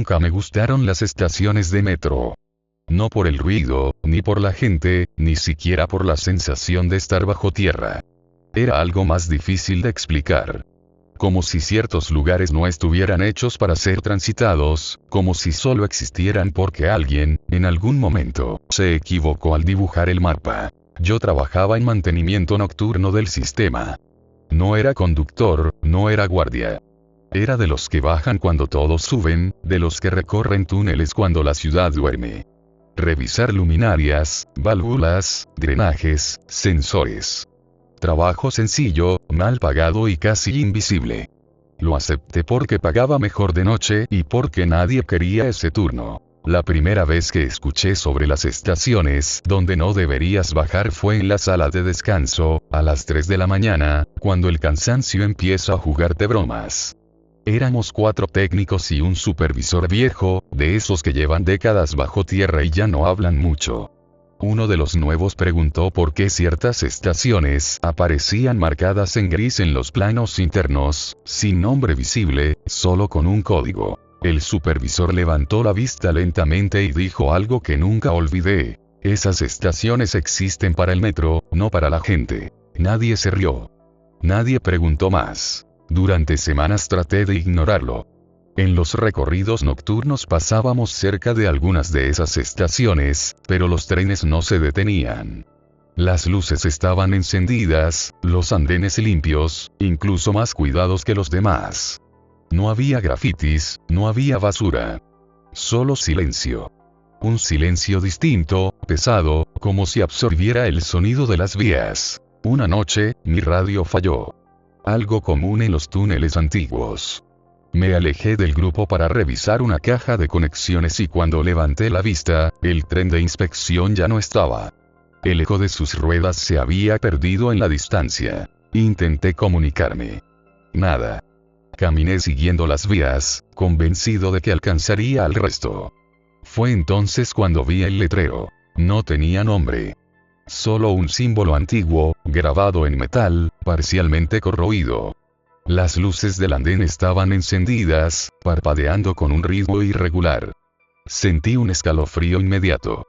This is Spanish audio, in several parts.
Nunca me gustaron las estaciones de metro. No por el ruido, ni por la gente, ni siquiera por la sensación de estar bajo tierra. Era algo más difícil de explicar. Como si ciertos lugares no estuvieran hechos para ser transitados, como si solo existieran porque alguien, en algún momento, se equivocó al dibujar el mapa. Yo trabajaba en mantenimiento nocturno del sistema. No era conductor, no era guardia. Era de los que bajan cuando todos suben, de los que recorren túneles cuando la ciudad duerme. Revisar luminarias, válvulas, drenajes, sensores. Trabajo sencillo, mal pagado y casi invisible. Lo acepté porque pagaba mejor de noche y porque nadie quería ese turno. La primera vez que escuché sobre las estaciones donde no deberías bajar fue en la sala de descanso, a las 3 de la mañana, cuando el cansancio empieza a jugarte bromas. Éramos 4 técnicos y un supervisor viejo, de esos que llevan décadas bajo tierra y ya no hablan mucho. Uno de los nuevos preguntó por qué ciertas estaciones aparecían marcadas en gris en los planos internos, sin nombre visible, solo con un código. El supervisor levantó la vista lentamente y dijo algo que nunca olvidé. Esas estaciones existen para el metro, no para la gente. Nadie se rió. Nadie preguntó más. Durante semanas traté de ignorarlo. En los recorridos nocturnos pasábamos cerca de algunas de esas estaciones, pero los trenes no se detenían. Las luces estaban encendidas, los andenes limpios, incluso más cuidados que los demás. No había grafitis, no había basura. Solo silencio. Un silencio distinto, pesado, como si absorbiera el sonido de las vías. Una noche, mi radio falló. Algo común en los túneles antiguos. Me alejé del grupo para revisar una caja de conexiones y cuando levanté la vista, el tren de inspección ya no estaba. El eco de sus ruedas se había perdido en la distancia. Intenté comunicarme. Nada. Caminé siguiendo las vías, convencido de que alcanzaría al resto. Fue entonces cuando vi el letrero. No tenía nombre. Solo un símbolo antiguo, grabado en metal, parcialmente corroído. Las luces del andén estaban encendidas, parpadeando con un ritmo irregular. Sentí un escalofrío inmediato.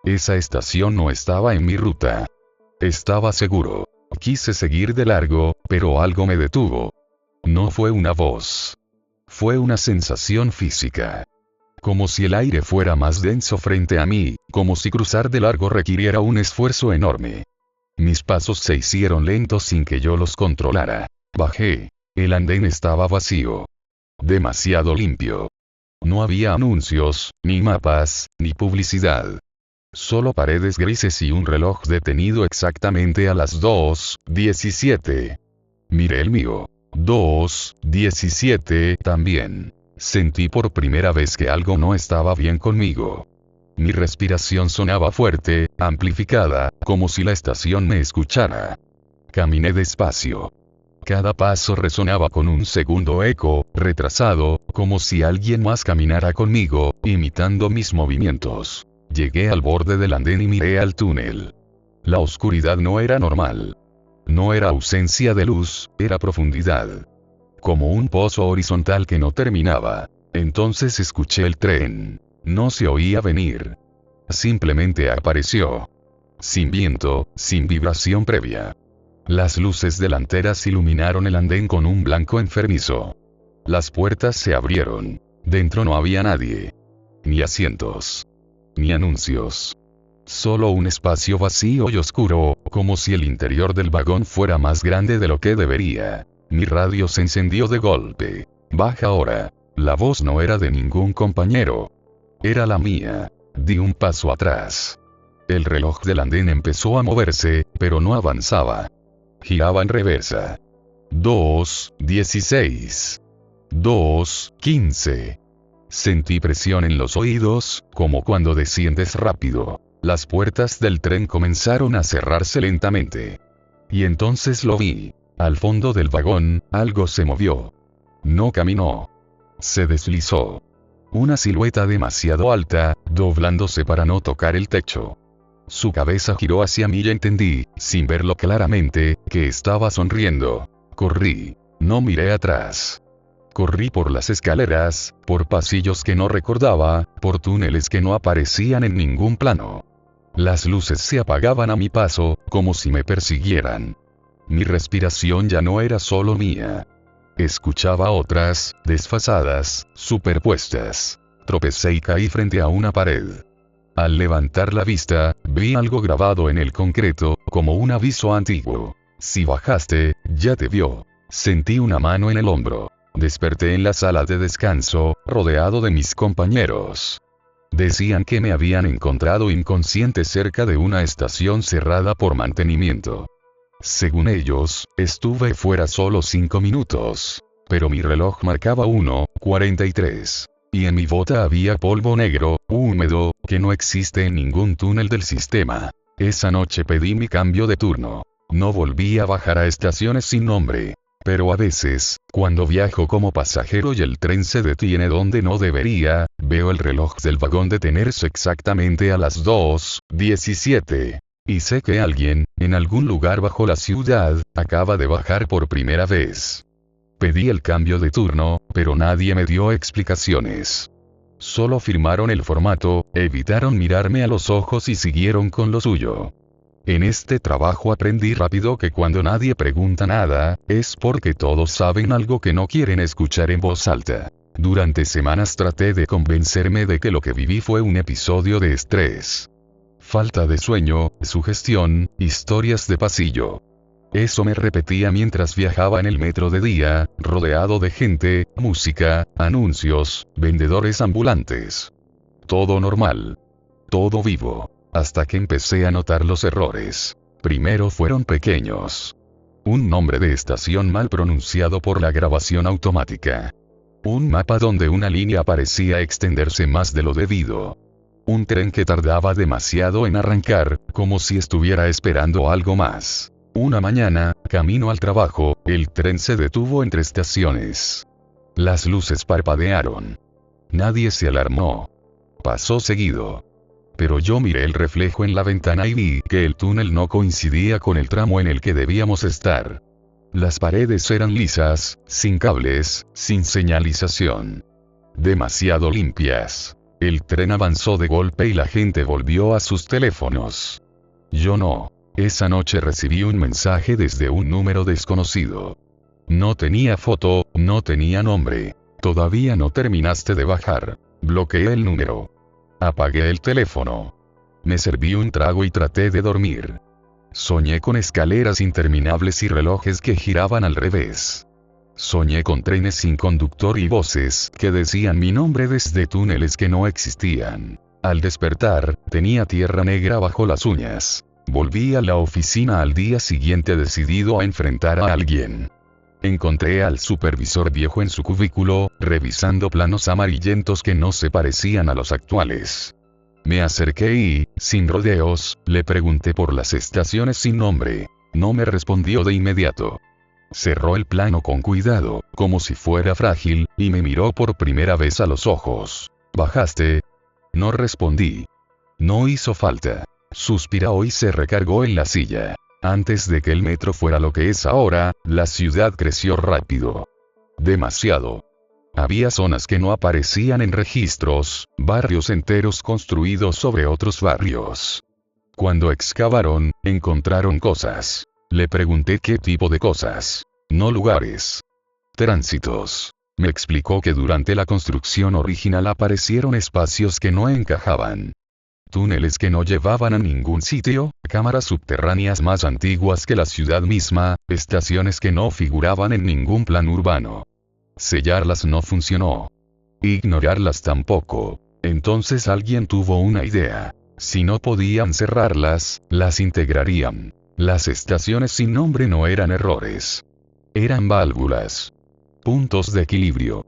Esa estación no estaba en mi ruta. Estaba seguro. Quise seguir de largo, pero algo me detuvo. No fue una voz. Fue una sensación física. Como si el aire fuera más denso frente a mí, como si cruzar de largo requiriera un esfuerzo enorme. Mis pasos se hicieron lentos sin que yo los controlara. Bajé. El andén estaba vacío. Demasiado limpio. No había anuncios, ni mapas, ni publicidad. Solo paredes grises y un reloj detenido exactamente a las 2:17. Miré el mío. 2:17 también. Sentí por primera vez que algo no estaba bien conmigo. Mi respiración sonaba fuerte, amplificada, como si la estación me escuchara. Caminé despacio. Cada paso resonaba con un segundo eco, retrasado, como si alguien más caminara conmigo, imitando mis movimientos. Llegué al borde del andén y miré al túnel. La oscuridad no era normal. No era ausencia de luz, era profundidad. Como un pozo horizontal que no terminaba. Entonces escuché el tren. No se oía venir. Simplemente apareció. Sin viento, sin vibración previa. Las luces delanteras iluminaron el andén con un blanco enfermizo. Las puertas se abrieron. Dentro no había nadie. Ni asientos. Ni anuncios. Solo un espacio vacío y oscuro, como si el interior del vagón fuera más grande de lo que debería. Mi radio se encendió de golpe. Baja ahora. La voz no era de ningún compañero. Era la mía. Di un paso atrás. El reloj del andén empezó a moverse, pero no avanzaba. Giraba en reversa. 2:16. 2:15. Sentí presión en los oídos, como cuando desciendes rápido. Las puertas del tren comenzaron a cerrarse lentamente. Y entonces lo vi. Al fondo del vagón, algo se movió. No caminó. Se deslizó. Una silueta demasiado alta, doblándose para no tocar el techo. Su cabeza giró hacia mí y entendí, sin verlo claramente, que estaba sonriendo. Corrí. No miré atrás. Corrí por las escaleras, por pasillos que no recordaba, por túneles que no aparecían en ningún plano. Las luces se apagaban a mi paso, como si me persiguieran. Mi respiración ya no era solo mía. Escuchaba otras, desfasadas, superpuestas. Tropecé y caí frente a una pared. Al levantar la vista, vi algo grabado en el concreto, como un aviso antiguo. Si bajaste, ya te vio. Sentí una mano en el hombro. Desperté en la sala de descanso, rodeado de mis compañeros. Decían que me habían encontrado inconsciente cerca de una estación cerrada por mantenimiento. Según ellos, estuve fuera solo 5 minutos. Pero mi reloj marcaba 1:43. Y en mi bota había polvo negro, húmedo, que no existe en ningún túnel del sistema. Esa noche pedí mi cambio de turno. No volví a bajar a estaciones sin nombre. Pero a veces, cuando viajo como pasajero y el tren se detiene donde no debería, veo el reloj del vagón detenerse exactamente a las 2:17. Y sé que alguien, en algún lugar bajo la ciudad, acaba de bajar por primera vez. Pedí el cambio de turno, pero nadie me dio explicaciones. Solo firmaron el formato, evitaron mirarme a los ojos y siguieron con lo suyo. En este trabajo aprendí rápido que cuando nadie pregunta nada, es porque todos saben algo que no quieren escuchar en voz alta. Durante semanas traté de convencerme de que lo que viví fue un episodio de estrés. Falta de sueño, sugestión, historias de pasillo. Eso me repetía mientras viajaba en el metro de día, rodeado de gente, música, anuncios, vendedores ambulantes. Todo normal. Todo vivo. Hasta que empecé a notar los errores. Primero fueron pequeños. Un nombre de estación mal pronunciado por la grabación automática. Un mapa donde una línea parecía extenderse más de lo debido. Un tren que tardaba demasiado en arrancar, como si estuviera esperando algo más. Una mañana, camino al trabajo, el tren se detuvo entre estaciones. Las luces parpadearon. Nadie se alarmó. Pasó seguido. Pero yo miré el reflejo en la ventana y vi que el túnel no coincidía con el tramo en el que debíamos estar. Las paredes eran lisas, sin cables, sin señalización. Demasiado limpias. El tren avanzó de golpe y la gente volvió a sus teléfonos. Yo no. Esa noche recibí un mensaje desde un número desconocido. No tenía foto, no tenía nombre. Todavía no terminaste de bajar. Bloqueé el número. Apagué el teléfono. Me serví un trago y traté de dormir. Soñé con escaleras interminables y relojes que giraban al revés. Soñé con trenes sin conductor y voces que decían mi nombre desde túneles que no existían. Al despertar, tenía tierra negra bajo las uñas. Volví a la oficina al día siguiente decidido a enfrentar a alguien. Encontré al supervisor viejo en su cubículo, revisando planos amarillentos que no se parecían a los actuales. Me acerqué y, sin rodeos, le pregunté por las estaciones sin nombre. No me respondió de inmediato. Cerró el plano con cuidado, como si fuera frágil, y me miró por primera vez a los ojos. ¿Bajaste? No respondí. No hizo falta. Suspiró y se recargó en la silla. Antes de que el metro fuera lo que es ahora, la ciudad creció rápido. Demasiado. Había zonas que no aparecían en registros, barrios enteros construidos sobre otros barrios. Cuando excavaron, encontraron cosas. Le pregunté qué tipo de cosas. No lugares. Tránsitos. Me explicó que durante la construcción original aparecieron espacios que no encajaban. Túneles que no llevaban a ningún sitio, cámaras subterráneas más antiguas que la ciudad misma, estaciones que no figuraban en ningún plan urbano. Sellarlas no funcionó. Ignorarlas tampoco. Entonces alguien tuvo una idea. Si no podían cerrarlas, las integrarían. Las estaciones sin nombre no eran errores. Eran válvulas. Puntos de equilibrio.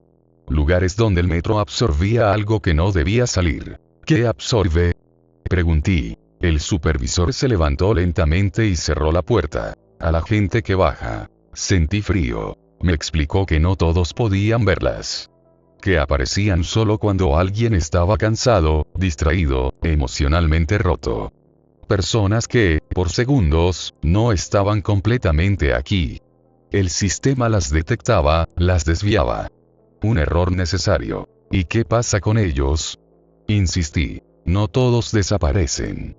Lugares donde el metro absorbía algo que no debía salir. ¿Qué absorbe? Pregunté. El supervisor se levantó lentamente y cerró la puerta. A la gente que baja. Sentí frío. Me explicó que no todos podían verlas. Que aparecían solo cuando alguien estaba cansado, distraído, emocionalmente roto. Personas que, por segundos, no estaban completamente aquí. El sistema las detectaba, las desviaba. Un error necesario. ¿Y qué pasa con ellos? Insistí. No todos desaparecen.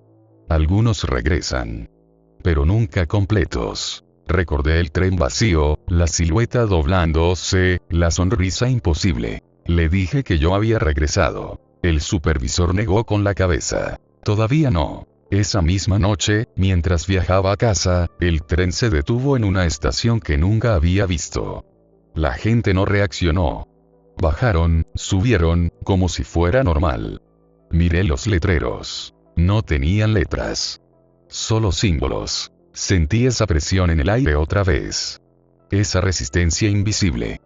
Algunos regresan. Pero nunca completos. Recordé el tren vacío, la silueta doblándose, la sonrisa imposible. Le dije que yo había regresado. El supervisor negó con la cabeza. Todavía no. Esa misma noche, mientras viajaba a casa, el tren se detuvo en una estación que nunca había visto. La gente no reaccionó. Bajaron, subieron, como si fuera normal. Miré los letreros. No tenían letras. Solo símbolos. Sentí esa presión en el aire otra vez. Esa resistencia invisible.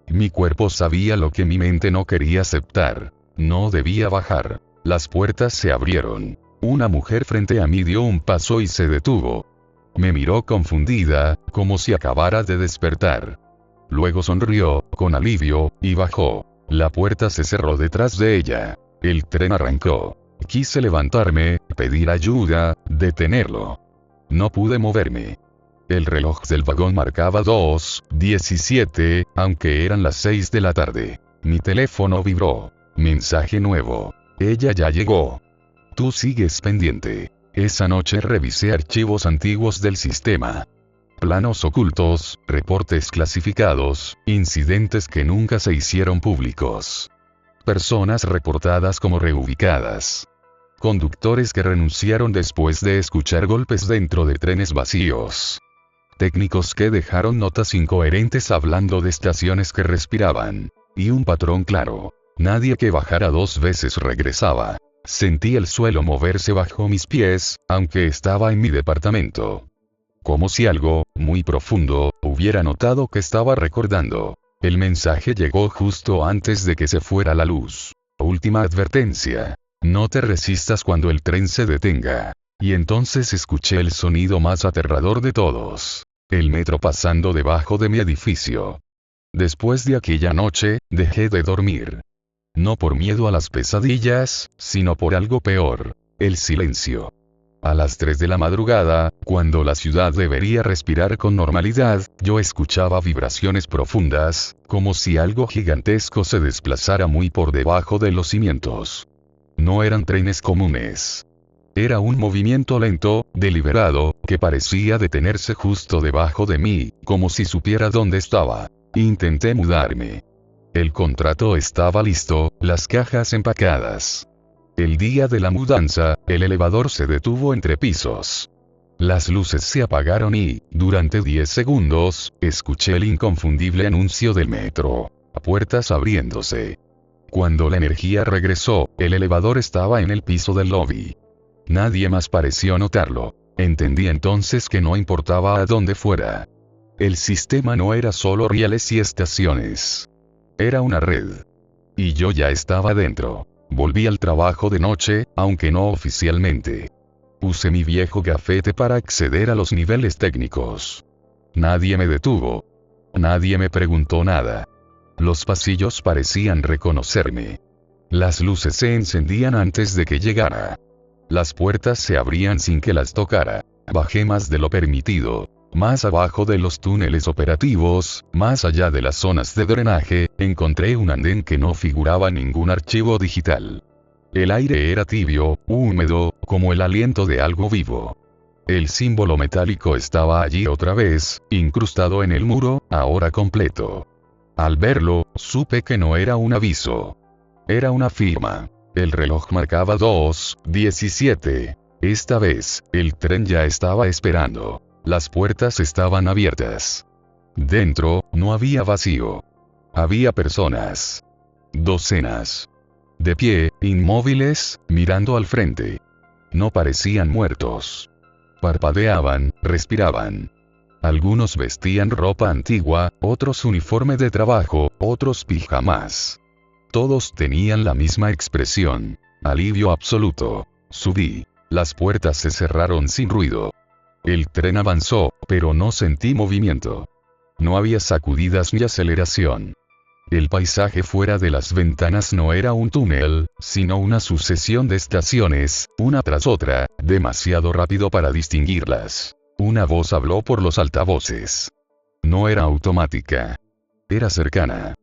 Mi cuerpo sabía lo que mi mente no quería aceptar. No debía bajar. Las puertas se abrieron. Una mujer frente a mí dio un paso y se detuvo. Me miró confundida, como si acabara de despertar. Luego sonrió, con alivio, y bajó. La puerta se cerró detrás de ella. El tren arrancó. Quise levantarme, pedir ayuda, detenerlo. No pude moverme. El reloj del vagón marcaba 2:17, aunque eran las 6 de la tarde. Mi teléfono vibró. Mensaje nuevo. Ella ya llegó. Tú sigues pendiente. Esa noche revisé archivos antiguos del sistema. Planos ocultos, reportes clasificados, incidentes que nunca se hicieron públicos. Personas reportadas como reubicadas. Conductores que renunciaron después de escuchar golpes dentro de trenes vacíos. Técnicos que dejaron notas incoherentes hablando de estaciones que respiraban. Y un patrón claro. Nadie que bajara 2 veces regresaba. Sentí el suelo moverse bajo mis pies, aunque estaba en mi departamento. Como si algo, muy profundo, hubiera notado que estaba recordando. El mensaje llegó justo antes de que se fuera la luz. Última advertencia. No te resistas cuando el tren se detenga. Y entonces escuché el sonido más aterrador de todos. El metro pasando debajo de mi edificio. Después de aquella noche, dejé de dormir. No por miedo a las pesadillas, sino por algo peor. El silencio. A las 3 de la madrugada, cuando la ciudad debería respirar con normalidad, yo escuchaba vibraciones profundas, como si algo gigantesco se desplazara muy por debajo de los cimientos. No eran trenes comunes. Era un movimiento lento, deliberado, que parecía detenerse justo debajo de mí, como si supiera dónde estaba. Intenté mudarme. El contrato estaba listo, las cajas empacadas. El día de la mudanza, el elevador se detuvo entre pisos. Las luces se apagaron y, durante 10 segundos, escuché el inconfundible anuncio del metro. Puertas abriéndose. Cuando la energía regresó, el elevador estaba en el piso del lobby. Nadie más pareció notarlo. Entendí entonces que no importaba a dónde fuera. El sistema no era solo rieles y estaciones. Era una red. Y yo ya estaba dentro. Volví al trabajo de noche, aunque no oficialmente. Usé mi viejo gafete para acceder a los niveles técnicos. Nadie me detuvo. Nadie me preguntó nada. Los pasillos parecían reconocerme. Las luces se encendían antes de que llegara. Las puertas se abrían sin que las tocara. Bajé más de lo permitido. Más abajo de los túneles operativos, más allá de las zonas de drenaje, encontré un andén que no figuraba ningún archivo digital. El aire era tibio, húmedo, como el aliento de algo vivo. El símbolo metálico estaba allí otra vez, incrustado en el muro, ahora completo. Al verlo, supe que no era un aviso. Era una firma. El reloj marcaba 2:17. Esta vez, el tren ya estaba esperando. Las puertas estaban abiertas. Dentro, no había vacío. Había personas. Docenas. De pie, inmóviles, mirando al frente. No parecían muertos. Parpadeaban, respiraban. Algunos vestían ropa antigua, otros uniforme de trabajo, otros pijamas. Todos tenían la misma expresión. Alivio absoluto. Subí. Las puertas se cerraron sin ruido. El tren avanzó, pero no sentí movimiento. No había sacudidas ni aceleración. El paisaje fuera de las ventanas no era un túnel, sino una sucesión de estaciones, una tras otra, demasiado rápido para distinguirlas. Una voz habló por los altavoces. No era automática. Era cercana.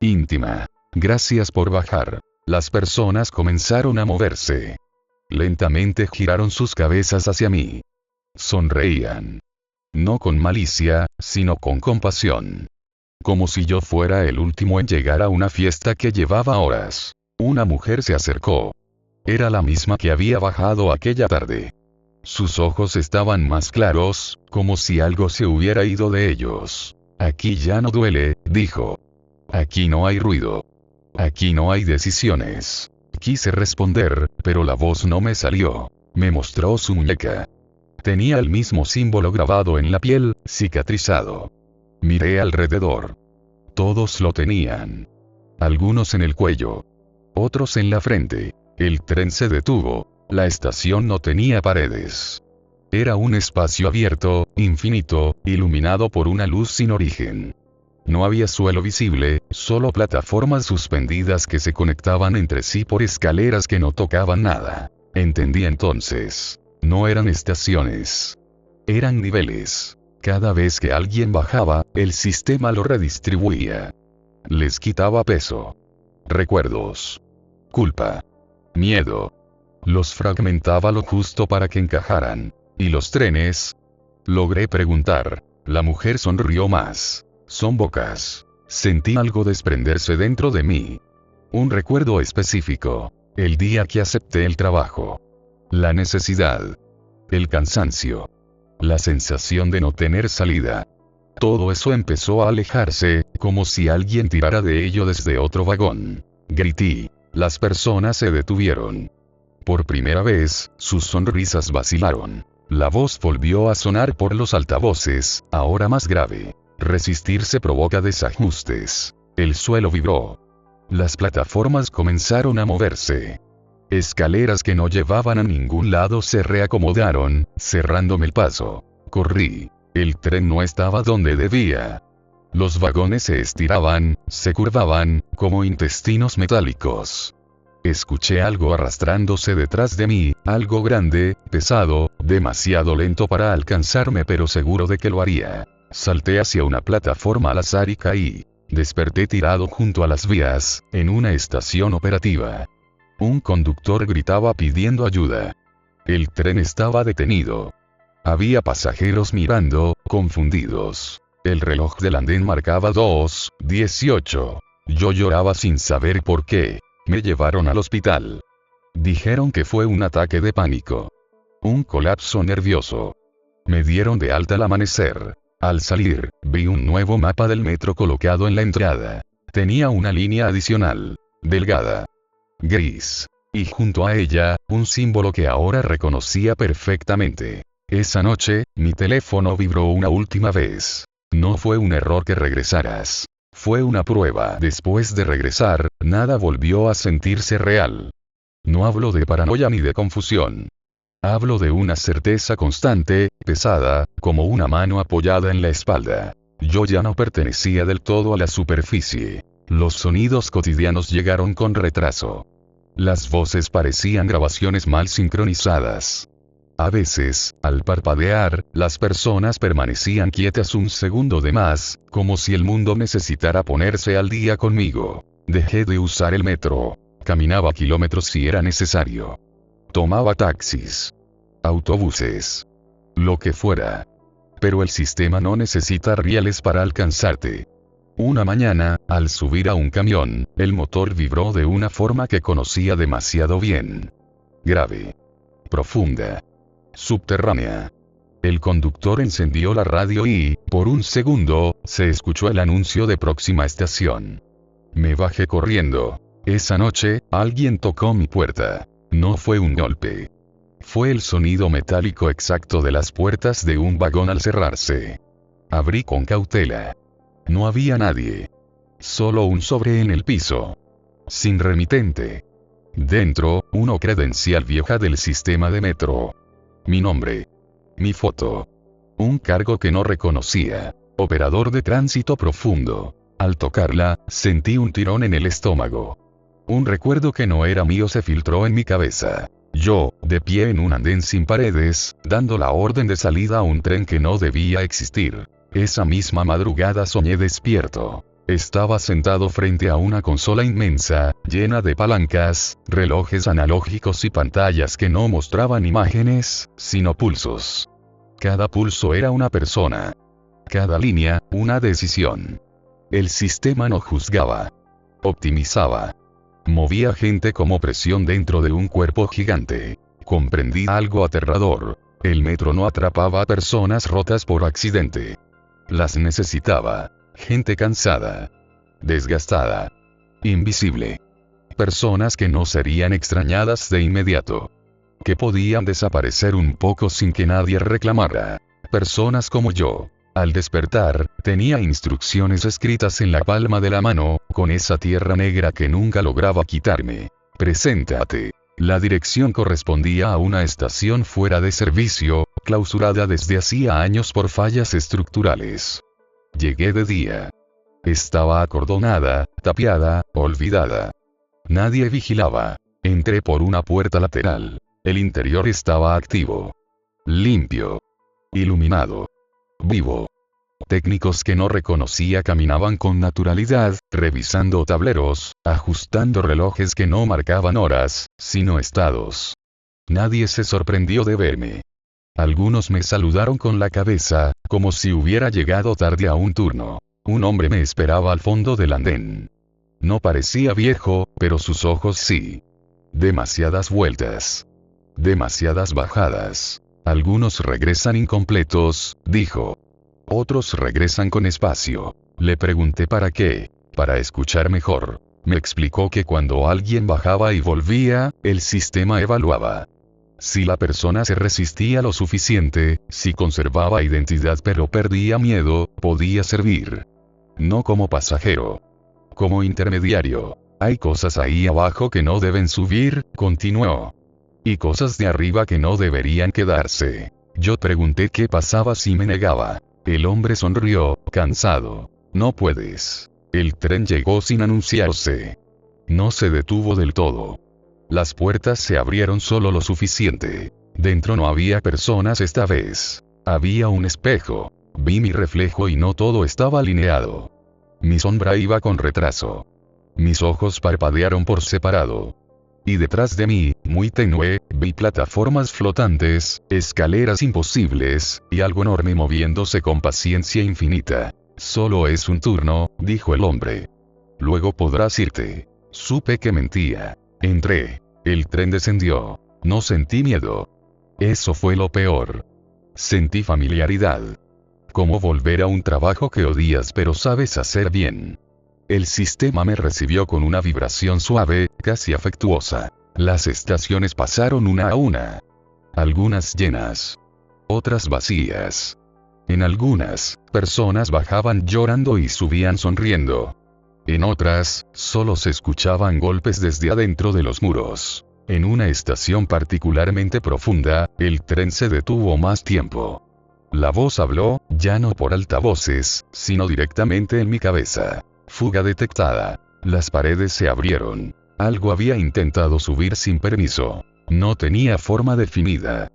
íntima. Gracias por bajar. Las personas comenzaron a moverse. Lentamente giraron sus cabezas hacia mí. Sonreían. No con malicia, sino con compasión. Como si yo fuera el último en llegar a una fiesta que llevaba horas. Una mujer se acercó. Era la misma que había bajado aquella tarde. Sus ojos estaban más claros, como si algo se hubiera ido de ellos. Aquí ya no duele, dijo. Aquí no hay ruido. Aquí no hay decisiones. Quise responder, pero la voz no me salió. Me mostró su muñeca. Tenía el mismo símbolo grabado en la piel, cicatrizado. Miré alrededor. Todos lo tenían. Algunos en el cuello. Otros en la frente. El tren se detuvo. La estación no tenía paredes. Era un espacio abierto, infinito, iluminado por una luz sin origen. No había suelo visible, solo plataformas suspendidas que se conectaban entre sí por escaleras que no tocaban nada. Entendí entonces. No eran estaciones. Eran niveles. Cada vez que alguien bajaba, el sistema lo redistribuía. Les quitaba peso. Recuerdos. Culpa. Miedo. Los fragmentaba lo justo para que encajaran. ¿Y los trenes? Logré preguntar. La mujer sonrió más. Son bocas. Sentí algo desprenderse dentro de mí. Un recuerdo específico. El día que acepté el trabajo. La necesidad. El cansancio. La sensación de no tener salida. Todo eso empezó a alejarse, como si alguien tirara de ello desde otro vagón. Grité. Las personas se detuvieron. Por primera vez, sus sonrisas vacilaron. La voz volvió a sonar por los altavoces, ahora más grave. Resistirse provoca desajustes. El suelo vibró. Las plataformas comenzaron a moverse. Escaleras que no llevaban a ningún lado se reacomodaron, cerrándome el paso. Corrí. El tren no estaba donde debía. Los vagones se estiraban, se curvaban, como intestinos metálicos. Escuché algo arrastrándose detrás de mí, algo grande, pesado, demasiado lento para alcanzarme pero seguro de que lo haría. Salté hacia una plataforma al azar y caí. Desperté tirado junto a las vías, en una estación operativa. Un conductor gritaba pidiendo ayuda. El tren estaba detenido. Había pasajeros mirando, confundidos. El reloj del andén marcaba 2:18. Yo lloraba sin saber por qué. Me llevaron al hospital. Dijeron que fue un ataque de pánico. Un colapso nervioso. Me dieron de alta al amanecer. Al salir, vi un nuevo mapa del metro colocado en la entrada. Tenía una línea adicional. Delgada. Gris. Y junto a ella, un símbolo que ahora reconocía perfectamente. Esa noche, mi teléfono vibró una última vez. No fue un error que regresaras. Fue una prueba. Después de regresar, nada volvió a sentirse real. No hablo de paranoia ni de confusión. Hablo de una certeza constante, pesada, como una mano apoyada en la espalda. Yo ya no pertenecía del todo a la superficie. Los sonidos cotidianos llegaron con retraso. Las voces parecían grabaciones mal sincronizadas. A veces, al parpadear, las personas permanecían quietas un segundo de más, como si el mundo necesitara ponerse al día conmigo. Dejé de usar el metro. Caminaba kilómetros si era necesario. Tomaba taxis. Autobuses. Lo que fuera. Pero el sistema no necesita rieles para alcanzarte. Una mañana, al subir a un camión, el motor vibró de una forma que conocía demasiado bien. Grave. Profunda. Subterránea. El conductor encendió la radio y, por un segundo, se escuchó el anuncio de próxima estación. Me bajé corriendo. Esa noche, alguien tocó mi puerta. No fue un golpe. Fue el sonido metálico exacto de las puertas de un vagón al cerrarse. Abrí con cautela. No había nadie. Solo un sobre en el piso. Sin remitente. Dentro, una credencial vieja del sistema de metro. Mi nombre. Mi foto. Un cargo que no reconocía. Operador de tránsito profundo. Al tocarla, sentí un tirón en el estómago. Un recuerdo que no era mío se filtró en mi cabeza. Yo, de pie en un andén sin paredes, dando la orden de salida a un tren que no debía existir. Esa misma madrugada soñé despierto. Estaba sentado frente a una consola inmensa, llena de palancas, relojes analógicos y pantallas que no mostraban imágenes, sino pulsos. Cada pulso era una persona. Cada línea, una decisión. El sistema no juzgaba. Optimizaba. Movía gente como presión dentro de un cuerpo gigante. Comprendí algo aterrador. El metro no atrapaba a personas rotas por accidente. Las necesitaba. Gente cansada. Desgastada. Invisible. Personas que no serían extrañadas de inmediato. Que podían desaparecer un poco sin que nadie reclamara. Personas como yo. Al despertar, tenía instrucciones escritas en la palma de la mano, con esa tierra negra que nunca lograba quitarme. Preséntate. La dirección correspondía a una estación fuera de servicio, clausurada desde hacía años por fallas estructurales. Llegué de día. Estaba acordonada, tapiada, olvidada. Nadie vigilaba. Entré por una puerta lateral. El interior estaba activo. Limpio. Iluminado. Vivo. Técnicos que no reconocía caminaban con naturalidad, revisando tableros, ajustando relojes que no marcaban horas, sino estados. Nadie se sorprendió de verme. Algunos me saludaron con la cabeza, como si hubiera llegado tarde a un turno. Un hombre me esperaba al fondo del andén. No parecía viejo, pero sus ojos sí. Demasiadas vueltas. Demasiadas bajadas. Algunos regresan incompletos, dijo. Otros regresan con espacio. Le pregunté para qué. Para escuchar mejor. Me explicó que cuando alguien bajaba y volvía, el sistema evaluaba. Si la persona se resistía lo suficiente, si conservaba identidad pero perdía miedo, podía servir. No como pasajero. Como intermediario. Hay cosas ahí abajo que no deben subir, continuó. Y cosas de arriba que no deberían quedarse. Yo pregunté qué pasaba si me negaba. El hombre sonrió, cansado. No puedes. El tren llegó sin anunciarse. No se detuvo del todo. Las puertas se abrieron solo lo suficiente. Dentro no había personas esta vez. Había un espejo. Vi mi reflejo y no todo estaba alineado. Mi sombra iba con retraso. Mis ojos parpadearon por separado. Y detrás de mí, muy tenue, vi plataformas flotantes, escaleras imposibles, y algo enorme moviéndose con paciencia infinita. Solo es un turno, dijo el hombre. Luego podrás irte. Supe que mentía. Entré. El tren descendió. No sentí miedo. Eso fue lo peor. Sentí familiaridad. Como volver a un trabajo que odias pero sabes hacer bien. El sistema me recibió con una vibración suave, casi afectuosa. Las estaciones pasaron una a una. Algunas llenas. Otras vacías. En algunas, personas bajaban llorando y subían sonriendo. En otras, solo se escuchaban golpes desde adentro de los muros. En una estación particularmente profunda, el tren se detuvo más tiempo. La voz habló, ya no por altavoces, sino directamente en mi cabeza. Fuga detectada. Las paredes se abrieron. Algo había intentado subir sin permiso. No tenía forma definida.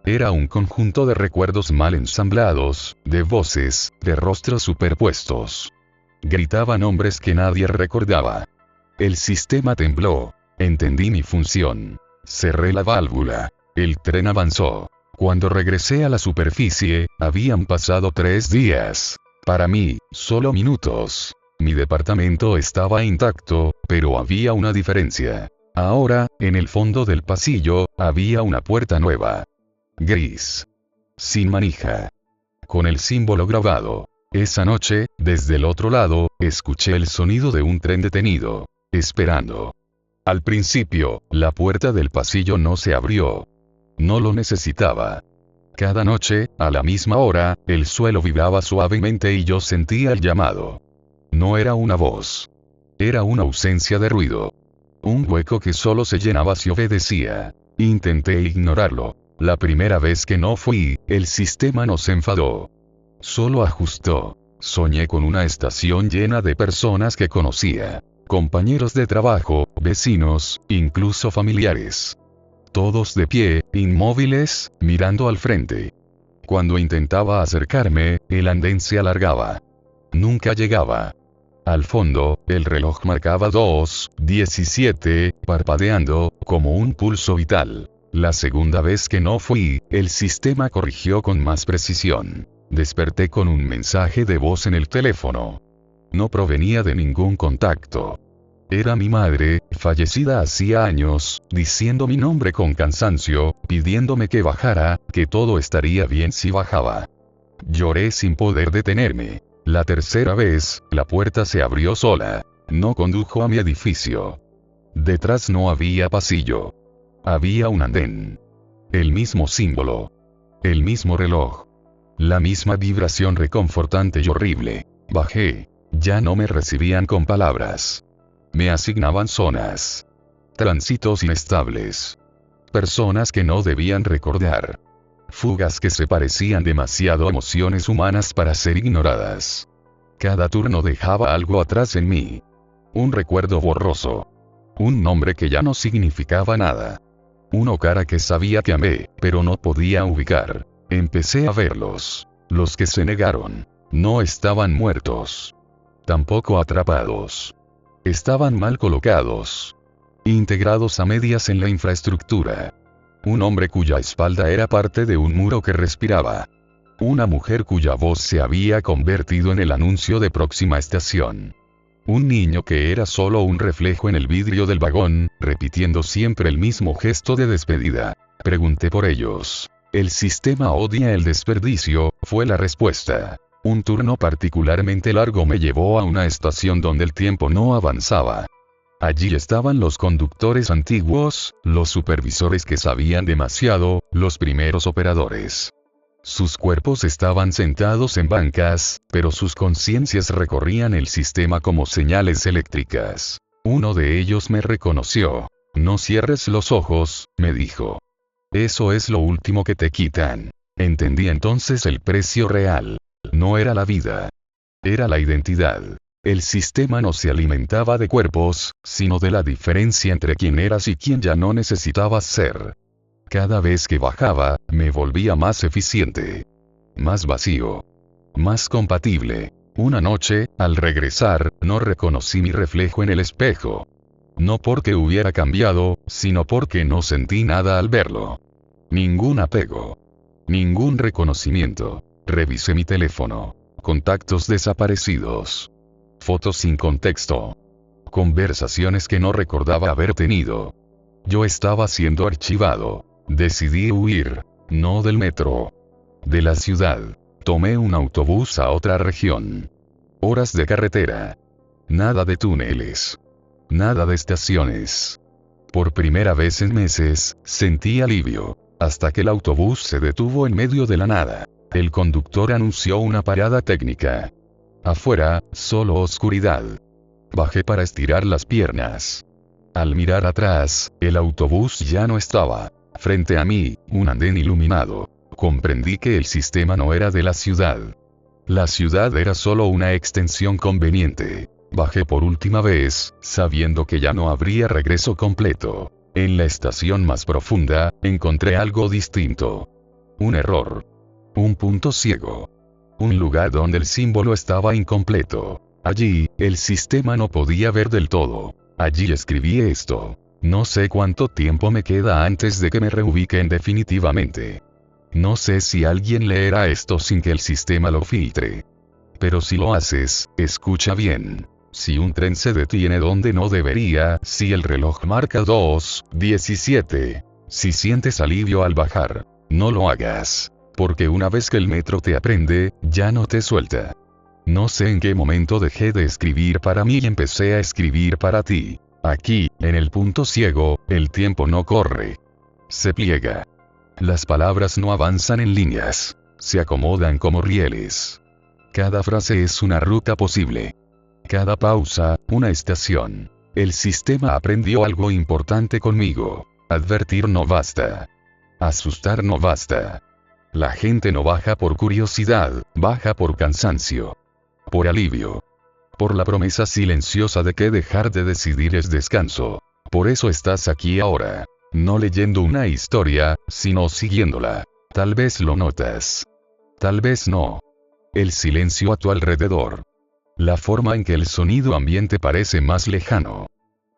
Era un conjunto de recuerdos mal ensamblados, de voces, de rostros superpuestos. Gritaban nombres que nadie recordaba. El sistema tembló. Entendí mi función. Cerré la válvula. El tren avanzó. Cuando regresé a la superficie, habían pasado 3 días. Para mí, solo minutos. Mi departamento estaba intacto, pero había una diferencia. Ahora, en el fondo del pasillo, había una puerta nueva. Gris. Sin manija. Con el símbolo grabado. Esa noche, desde el otro lado, escuché el sonido de un tren detenido. Esperando. Al principio, la puerta del pasillo no se abrió. No lo necesitaba. Cada noche, a la misma hora, el suelo vibraba suavemente y yo sentía el llamado. No era una voz. Era una ausencia de ruido. Un hueco que solo se llenaba si obedecía. Intenté ignorarlo. La primera vez que no fui, el sistema no se enfadó. Solo ajustó. Soñé con una estación llena de personas que conocía. Compañeros de trabajo, vecinos, incluso familiares. Todos de pie, inmóviles, mirando al frente. Cuando intentaba acercarme, el andén se alargaba. Nunca llegaba. Al fondo, el reloj marcaba 2:17, parpadeando, como un pulso vital. La segunda vez que no fui, el sistema corrigió con más precisión. Desperté con un mensaje de voz en el teléfono. No provenía de ningún contacto. Era mi madre, fallecida hacía años, diciendo mi nombre con cansancio, pidiéndome que bajara, que todo estaría bien si bajaba. Lloré sin poder detenerme. La tercera vez, la puerta se abrió sola. No condujo a mi edificio. Detrás no había pasillo. Había un andén. El mismo símbolo. El mismo reloj. La misma vibración reconfortante y horrible. Bajé. Ya no me recibían con palabras. Me asignaban zonas. Tránsitos inestables. Personas que no debían recordar. Fugas que se parecían demasiado a emociones humanas para ser ignoradas. Cada turno dejaba algo atrás en mí. Un recuerdo borroso. Un nombre que ya no significaba nada. Una cara que sabía que amé, pero no podía ubicar. Empecé a verlos. Los que se negaron. No estaban muertos. Tampoco atrapados. Estaban mal colocados. Integrados a medias en la infraestructura. Un hombre cuya espalda era parte de un muro que respiraba. Una mujer cuya voz se había convertido en el anuncio de próxima estación. Un niño que era solo un reflejo en el vidrio del vagón, repitiendo siempre el mismo gesto de despedida. Pregunté por ellos. El sistema odia el desperdicio, fue la respuesta. Un turno particularmente largo me llevó a una estación donde el tiempo no avanzaba. Allí estaban los conductores antiguos, los supervisores que sabían demasiado, los primeros operadores. Sus cuerpos estaban sentados en bancas, pero sus conciencias recorrían el sistema como señales eléctricas. Uno de ellos me reconoció. No cierres los ojos, me dijo. Eso es lo último que te quitan. Entendí entonces el precio real. No era la vida. Era la identidad. El sistema no se alimentaba de cuerpos, sino de la diferencia entre quién eras y quién ya no necesitabas ser. Cada vez que bajaba, me volvía más eficiente. Más vacío. Más compatible. Una noche, al regresar, no reconocí mi reflejo en el espejo. No porque hubiera cambiado, sino porque no sentí nada al verlo. Ningún apego. Ningún reconocimiento. Revisé mi teléfono. Contactos desaparecidos. Fotos sin contexto. Conversaciones que no recordaba haber tenido. Yo estaba siendo archivado. Decidí huir. No del metro. De la ciudad. Tomé un autobús a otra región. Horas de carretera. Nada de túneles. Nada de estaciones. Por primera vez en meses, sentí alivio. Hasta que el autobús se detuvo en medio de la nada. El conductor anunció una parada técnica. Afuera, solo oscuridad. Bajé para estirar las piernas. Al mirar atrás, el autobús ya no estaba. Frente a mí, un andén iluminado. Comprendí que el sistema no era de la ciudad. La ciudad era solo una extensión conveniente. Bajé por última vez, sabiendo que ya no habría regreso completo. En la estación más profunda, encontré algo distinto. Un error. Un punto ciego. Un lugar donde el símbolo estaba incompleto. Allí, el sistema no podía ver del todo. Allí escribí esto. No sé cuánto tiempo me queda antes de que me reubiquen definitivamente. No sé si alguien leerá esto sin que el sistema lo filtre. Pero si lo haces, escucha bien. Si un tren se detiene donde no debería, si el reloj marca 2:17, si sientes alivio al bajar, no lo hagas. Porque una vez que el metro te aprende, ya no te suelta. No sé en qué momento dejé de escribir para mí y empecé a escribir para ti. Aquí, en el punto ciego, el tiempo no corre. Se pliega. Las palabras no avanzan en líneas. Se acomodan como rieles. Cada frase es una ruta posible. Cada pausa, una estación. El sistema aprendió algo importante conmigo. Advertir no basta. Asustar no basta. La gente no baja por curiosidad, baja por cansancio. Por alivio. Por la promesa silenciosa de que dejar de decidir es descanso. Por eso estás aquí ahora. No leyendo una historia, sino siguiéndola. Tal vez lo notas. Tal vez no. El silencio a tu alrededor. La forma en que el sonido ambiente parece más lejano.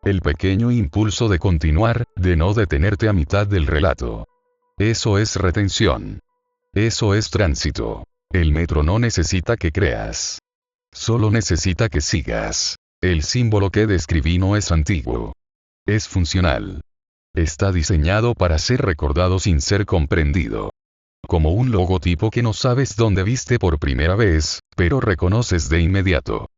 El pequeño impulso de continuar, de no detenerte a mitad del relato. Eso es retención. Eso es tránsito. El metro no necesita que creas. Solo necesita que sigas. El símbolo que describí no es antiguo. Es funcional. Está diseñado para ser recordado sin ser comprendido. Como un logotipo que no sabes dónde viste por primera vez, pero reconoces de inmediato.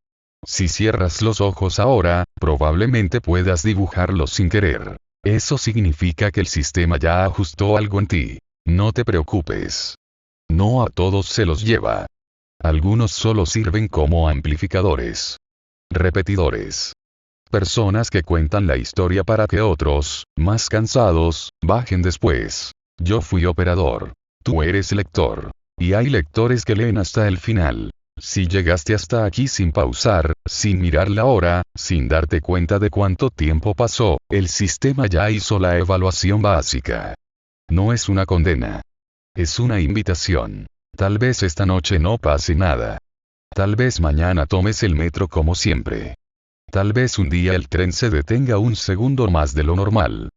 Si cierras los ojos ahora, probablemente puedas dibujarlo sin querer. Eso significa que el sistema ya ajustó algo en ti. No te preocupes. No a todos se los lleva. Algunos solo sirven como amplificadores. Repetidores. Personas que cuentan la historia para que otros, más cansados, bajen después. Yo fui operador. Tú eres lector. Y hay lectores que leen hasta el final. Si llegaste hasta aquí sin pausar, sin mirar la hora, sin darte cuenta de cuánto tiempo pasó, el sistema ya hizo la evaluación básica. No es una condena. Es una invitación. Tal vez esta noche no pase nada. Tal vez mañana tomes el metro como siempre. Tal vez un día el tren se detenga un segundo más de lo normal.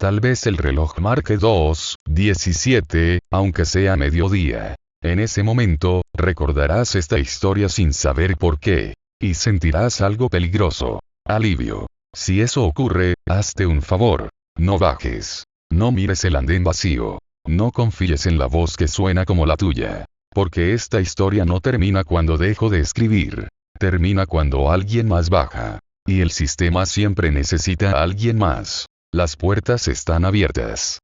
Tal vez el reloj marque 2:17, aunque sea mediodía. En ese momento, recordarás esta historia sin saber por qué. Y sentirás algo peligroso. Alivio. Si eso ocurre, hazte un favor. No bajes. No mires el andén vacío. No confíes en la voz que suena como la tuya. Porque esta historia no termina cuando dejo de escribir. Termina cuando alguien más baja. Y el sistema siempre necesita a alguien más. Las puertas están abiertas.